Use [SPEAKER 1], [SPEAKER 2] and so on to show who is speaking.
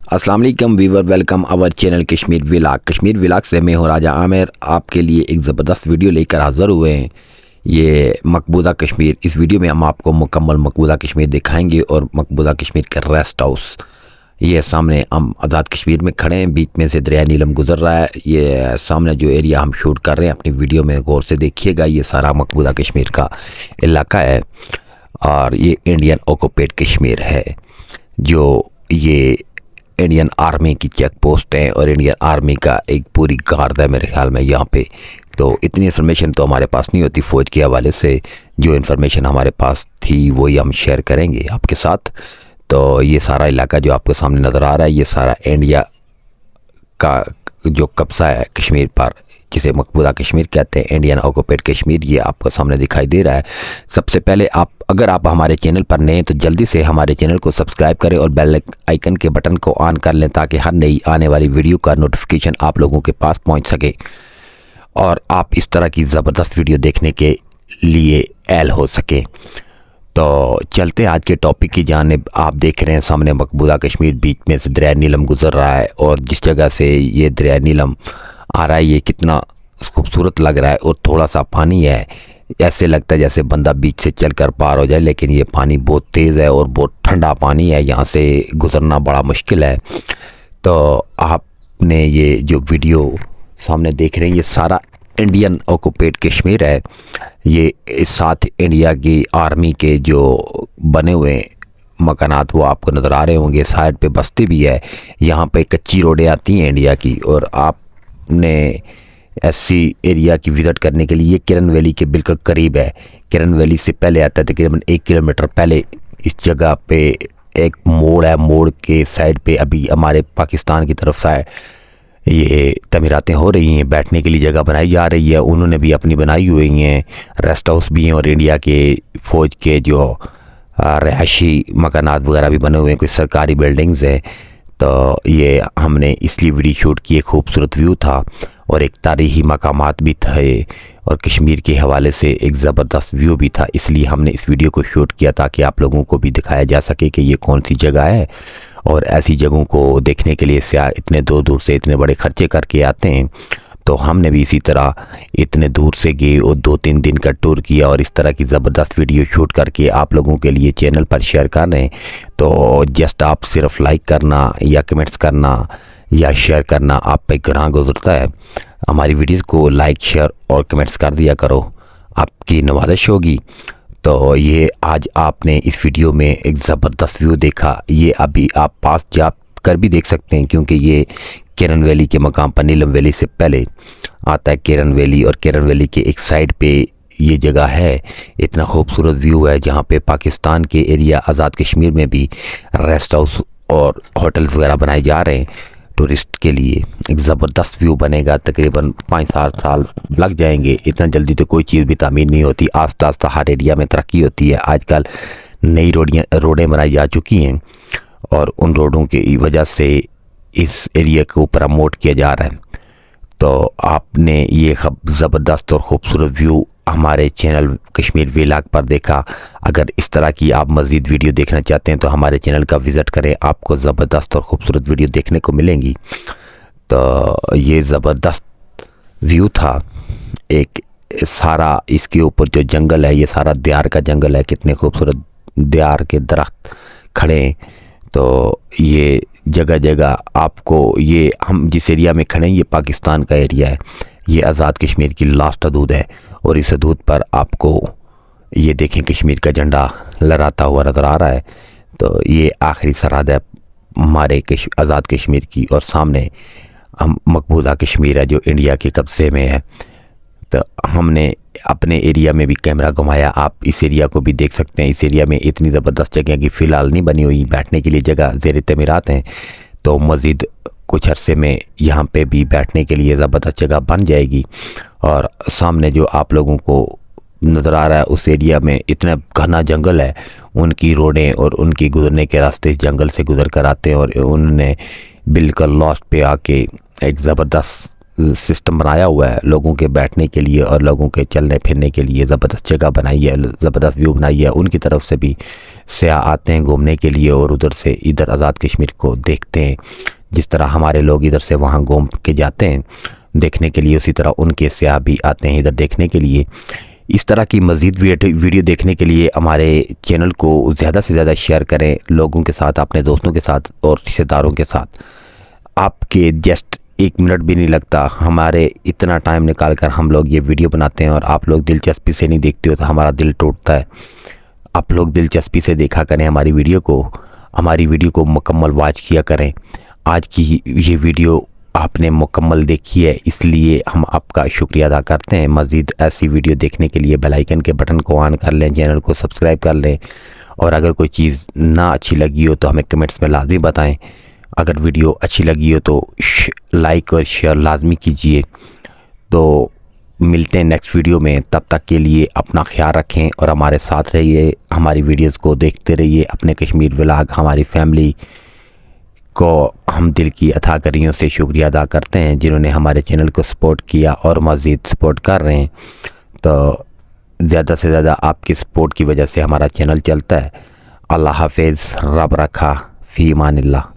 [SPEAKER 1] अस्सलाम वालेकुम viewer, welcome our channel Kashmir vlog. Kashmir vlog से मैं हूँ राजा आमिर, आपके लिए एक ज़बरदस्त वीडियो लेकर हाज़िर हुए हैं। ये मकबूजा कश्मीर, इस वीडियो में हम आपको मुकम्मल मकबूजा कश्मीर दिखाएंगे और मकबूजा कश्मीर का रेस्ट हाउस। ये सामने हम आज़ाद कश्मीर में खड़े हैं, बीच में से दरिया नीलम गुजर रहा है। ये सामने जो एरिया हम शूट कर रहे हैं, अपनी वीडियो में गौर से देखिएगा। ये सारा मकबूजा कश्मीर का इलाका है और ये इंडियन ऑक्यूपेड कश्मीर है। जो ये इंडियन आर्मी की चेक पोस्ट है और इंडियन आर्मी का एक पूरी गार्ड है मेरे ख्याल में यहाँ पे। तो इतनी इन्फॉर्मेशन तो हमारे पास नहीं होती फ़ौज के हवाले से। जो इन्फॉर्मेशन हमारे पास थी वही हम शेयर करेंगे आपके साथ। तो ये सारा इलाका जो आपके सामने नज़र आ रहा है, ये सारा इंडिया का जो कब्ज़ा है कश्मीर पर, जिसे मकबूजा कश्मीर कहते हैं, इंडियन ऑक्यूपेड कश्मीर, ये आपको सामने दिखाई दे रहा है। सबसे पहले अगर आप हमारे चैनल पर नए हैं तो जल्दी से हमारे चैनल को सब्सक्राइब करें और बेल आइकन के बटन को ऑन कर लें, ताकि हर नई आने वाली वीडियो का नोटिफिकेशन आप लोगों के पास पहुंच सके और आप इस तरह की ज़बरदस्त वीडियो देखने के लिए ऐल हो सके। तो चलते हैं आज के टॉपिक की जानिब। आप देख रहे हैं सामने मकबूजा कश्मीर, बीच में से दरिया नीलम गुजर रहा है और जिस जगह से ये दरिया नीलम आ रहा है ये कितना खूबसूरत लग रहा है। और थोड़ा सा पानी है, ऐसे लगता है जैसे बंदा बीच से चलकर पार हो जाए, लेकिन ये पानी बहुत तेज़ है और बहुत ठंडा पानी है, यहाँ से गुज़रना बड़ा मुश्किल है। तो आपने ये जो वीडियो सामने देख रहे हैं, ये सारा इंडियन ऑक्यूपेड कश्मीर है। ये इस साथ इंडिया की आर्मी के जो बने हुए मकानात वो आपको नज़र आ रहे होंगे। साइड पे बस्ती भी है, यहाँ पे कच्ची रोडें आती हैं इंडिया की। और आपने ऐसी एरिया की विज़िट करने के लिए, ये किरण वैली के बिल्कुल करीब है। किरण वैली से पहले आता है तकरीबन 1 किलोमीटर पहले। इस जगह पे एक मोड़ है, मोड़ के साइड पे अभी हमारे पाकिस्तान की तरफ से ये तमीरातें हो रही हैं, बैठने के लिए जगह बनाई जा रही है। उन्होंने भी अपनी बनाई हुई हैं, रेस्ट हाउस भी हैं और इंडिया के फ़ौज के जो रहायशी मकानात वगैरह भी बने हुए हैं, कुछ सरकारी बिल्डिंग्स हैं। तो ये हमने इसलिए वीडियो शूट की, एक खूबसूरत व्यू था और एक तारीख़ी मकामात भी थे और कश्मीर के हवाले से एक ज़बरदस्त व्यू भी था। इसलिए हमने इस वीडियो को शूट किया ताकि आप लोगों को भी दिखाया जा सके कि ये कौन सी जगह है। और ऐसी जगहों को देखने के लिए सयाह इतने दूर दूर से इतने बड़े खर्चे करके आते हैं। तो हमने भी इसी तरह इतने दूर से गए और 2-3 दिन का टूर किया और इस तरह की ज़बरदस्त वीडियो शूट करके आप लोगों के लिए चैनल पर शेयर कर रहे हैं। तो जस्ट आप सिर्फ लाइक करना या कमेंट्स करना या शेयर करना आप पे ग्रां गुजरता है। हमारी वीडियोज़ को लाइक, शेयर और कमेंट्स कर दिया करो, आपकी नवाजिश होगी। तो ये आज आपने इस वीडियो में एक ज़बरदस्त व्यू देखा, ये अभी आप पास जा कर भी देख सकते हैं, क्योंकि ये किरण वैली के मकाम पर नीलम वैली से पहले आता है किरण वैली। और किरण वैली के एक साइड पे ये जगह है। इतना खूबसूरत व्यू है जहाँ पे पाकिस्तान के एरिया आज़ाद कश्मीर में भी रेस्ट हाउस और होटल्स वगैरह बनाए जा रहे हैं टूरिस्ट के लिए। एक ज़बरदस्त व्यू बनेगा, तकरीबन 5-7 साल लग जाएंगे। इतना जल्दी तो कोई चीज़ भी तामीर नहीं होती, आस्ता आस्ता हर एरिया में तरक्की होती है। आजकल नई रोडें बनाई जा चुकी हैं और उन रोडों की वजह से इस एरिया को प्रमोट किया जा रहा है। तो आपने ये ज़बरदस्त और ख़ूबसूरत व्यू हमारे चैनल कश्मीर व्लॉग पर देखा। अगर इस तरह की आप मज़ीद वीडियो देखना चाहते हैं तो हमारे चैनल का विज़िट करें, आपको ज़बरदस्त और ख़ूबसूरत वीडियो देखने को मिलेंगी। तो ये ज़बरदस्त व्यू था। एक सारा इसके ऊपर जो जंगल है, ये सारा देयार का जंगल है, कितने खूबसूरत देयार के दरख्त खड़े हैं। तो ये जगह जगह आपको, ये हम जिस एरिया में खड़े हैं ये पाकिस्तान का एरिया है, ये आज़ाद कश्मीर की लास्ट हदूद है। और इस हदूद पर आपको ये देखें कश्मीर का झंडा लहराता हुआ नज़र आ रहा है। तो ये आखिरी सरहद है हमारे आज़ाद कश्मीर की, और सामने हम मकबूजा कश्मीर है जो इंडिया के कब्ज़े में है। तो हमने अपने एरिया में भी कैमरा घुमाया, आप इस एरिया को भी देख सकते हैं। इस एरिया में इतनी ज़बरदस्त जगह की फ़िलहाल नहीं बनी हुई, बैठने के लिए जगह ज़ेर तमीरात हैं। तो मज़ीद कुछ अरसे में यहाँ पे भी बैठने के लिए ज़बरदस्त जगह बन जाएगी। और सामने जो आप लोगों को नज़र आ रहा है उस एरिया में इतना घना जंगल है, उनकी रोडें और उनकी गुजरने के रास्ते इस जंगल से गुजर कर आते हैं। और उन्होंने बिल्कुल लास्ट पे आके एक ज़बरदस्त सिस्टम बनाया हुआ है लोगों के बैठने के लिए और लोगों के चलने फिरने के लिए, ज़बरदस्त जगह बनाई है, ज़बरदस्त व्यू बनाई है। उनकी तरफ से भी सयाह आते हैं घूमने के लिए और उधर से इधर आज़ाद कश्मीर को देखते हैं। जिस तरह हमारे लोग इधर से वहाँ घूम के जाते हैं देखने के लिए, उसी तरह उनके सयाह भी आते हैं इधर देखने के लिए। इस तरह की मज़ीद वीडियो देखने के लिए हमारे चैनल को ज़्यादा से ज़्यादा शेयर करें लोगों के साथ, अपने दोस्तों के साथ और रिश्तेदारों के साथ। आपके जस्ट 1 मिनट भी नहीं लगता, हमारे इतना टाइम निकाल कर हम लोग ये वीडियो बनाते हैं और आप लोग दिलचस्पी से नहीं देखते हो तो हमारा दिल टूटता है। आप लोग दिलचस्पी से देखा करें हमारी वीडियो को मुकम्मल वॉच किया करें। आज की ये वीडियो आपने मुकम्मल देखी है, इसलिए हम आपका शुक्रिया अदा करते हैं। मज़ीद ऐसी वीडियो देखने के लिए बेल आइकन के बटन को ऑन कर लें, चैनल को सब्सक्राइब कर लें और अगर कोई चीज़ ना अच्छी लगी हो तो हमें कमेंट्स में लाजमी बताएं। अगर वीडियो अच्छी लगी हो तो लाइक और शेयर लाजमी कीजिए। तो मिलते हैं नेक्स्ट वीडियो में, तब तक के लिए अपना ख्याल रखें और हमारे साथ रहिए, हमारी वीडियोस को देखते रहिए। अपने कश्मीर व्लॉग, हमारी फैमिली को हम दिल की अथाकरियों से शुक्रिया अदा करते हैं जिन्होंने हमारे चैनल को सपोर्ट किया और मज़ीद सपोर्ट कर रहे हैं। तो ज़्यादा से ज़्यादा आपकी सपोर्ट की वजह से हमारा चैनल चलता है। अल्लाह हाफिज़, रब रखा, फ़ी अमानिल्लाह।